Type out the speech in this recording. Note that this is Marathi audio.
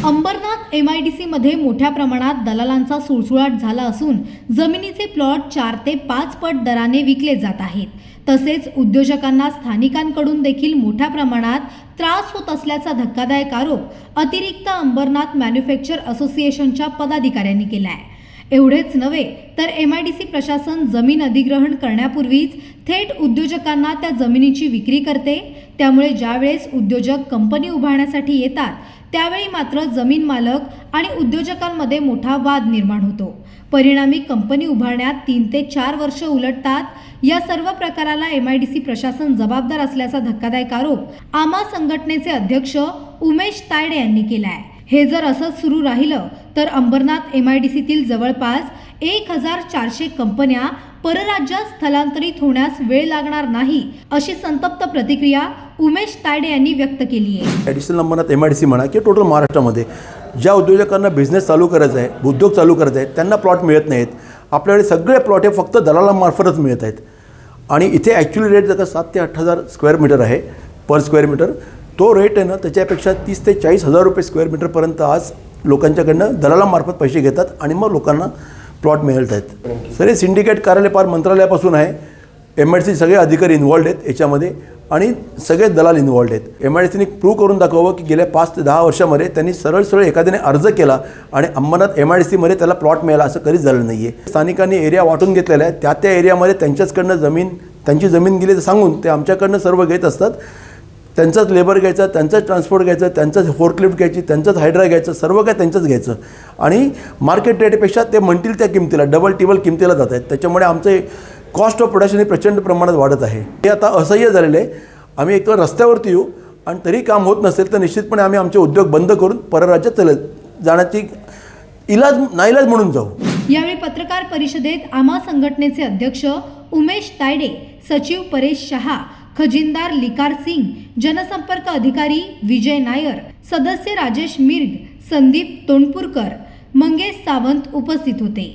अंबरनाथ MIDC मध्ये मोठ्या प्रमाणात दलालांचा सुळसुळाट झाला असून जमिनीचे प्लॉट 4 ते 5 पट दराने विकले जात आहेत। तसेच उद्योजकांना स्थानिकांकडून देखील मोठ्या प्रमाणात त्रास होत असल्याचा धक्कादायक आरोप अतिरिक्त अंबरनाथ मॅन्युफॅक्चर असोसिएशनच्या पदाधिकाऱ्यांनी केला आहे। एवढेच नव्हे तर MIDC प्रशासन जमीन अधिग्रहण करण्यापूर्वीच थेट उद्योजकांना त्या जमिनीची विक्री करते। त्यामुळे ज्यावेळेस उद्योजक कंपनी उभारण्यासाठी येतात त्यावेळी मात्र जमीन मालक आणि उद्योजकांमध्ये मोठा वाद निर्माण होतो। परिणामी कंपनी उभारण्यात 3 ते 4 वर्ष उलटतात। या सर्व प्रकाराला MIDC प्रशासन जबाबदार असल्याचा धक्कादायक आरोप आमा संघटनेचे अध्यक्ष उमेश तायडे यांनी केला आहे। हे जर असंच सुरू राहिलं तर अंबरनाथ MIDCतील जवळपास 1400 कंपन्या परराज्यात स्थलांतरित होण्यास वेळ लागणार नाही, अशी संतप्त प्रतिक्रिया उमेश तायडे यांनी व्यक्त केली आहे। ॲडिशनल अंबरनाथ MIDC म्हणा की टोटल महाराष्ट्रामध्ये ज्या उद्योजकांना बिझनेस चालू करायचा आहे, उद्योग चालू करायचे आहेत, त्यांना प्लॉट मिळत नाहीत। आपल्याकडे सगळे प्लॉट हे फक्त दलालांमार्फतच मिळत आहेत आणि इथे ॲक्च्युअली रेट जर 7 ते 8 हजार स्क्वेअर मीटर आहे पर स्क्वेअर मीटर। तो रेट आहे ना त्याच्यापेक्षा 30 ते 40 हजार रुपये स्क्वेअर मीटरपर्यंत आज लोकांच्याकडनं दलालांमार्फत पैसे घेतात आणि मग लोकांना प्लॉट मिळत आहेत। सर हे सिंडिकेट कार्यालय पार मंत्रालयापासून आहे। MIDC सगळे अधिकारी इन्व्हॉल्ड आहेत याच्यामध्ये आणि सगळे दलाल इन्व्हॉल्ड आहेत। MIDCने प्रूव्ह करून दाखवावं की गेल्या 5 ते 10 वर्षामध्ये त्यांनी सरळ एखाद्याने अर्ज केला आणि अंबरनाथ MIDCमध्ये त्याला प्लॉट मिळाला असं कधीच झालं नाही आहे। स्थानिकांनी एरिया वाटून घेतलेला आहे, त्या एरियामध्ये त्यांच्याचकडनं त्यांची जमीन गेली तर सांगून ते आमच्याकडनं सर्व घेत असतात। त्यांचाच लेबर घ्यायचा, त्यांचाच ट्रान्सपोर्ट घ्यायचं, त्यांचाच फोर्कलिफ्ट घ्यायची, त्यांचाच हायड्रा घ्यायचं, सर्व काय त्यांचंच घ्यायचं आणि मार्केट रेटपेक्षा ते म्हणतील त्या किमतीला डबल टिबल किमतीला जात आहेत। त्याच्यामुळे आमचे कॉस्ट ऑफ प्रोडक्शन हे प्रचंड प्रमाणात वाढत आहे। हे आता असह्य झालेलं आहे। आम्ही एक तर रस्त्यावरती येऊ आणि तरी काम होत नसेल तर निश्चितपणे आम्ही आमचे उद्योग बंद करून परराज्यात जाण्याची नाईलाज म्हणून जाऊ। यावेळी पत्रकार परिषदेत आमा संघटनेचे अध्यक्ष उमेश तायडे, सचिव परेश शहा, खजिनदार लिकार सिंग, जनसंपर्क अधिकारी विजय नायर, सदस्य राजेश मिर्ग, संदीप तोंडपुरकर, मंगेश सावंत उपस्थित होते।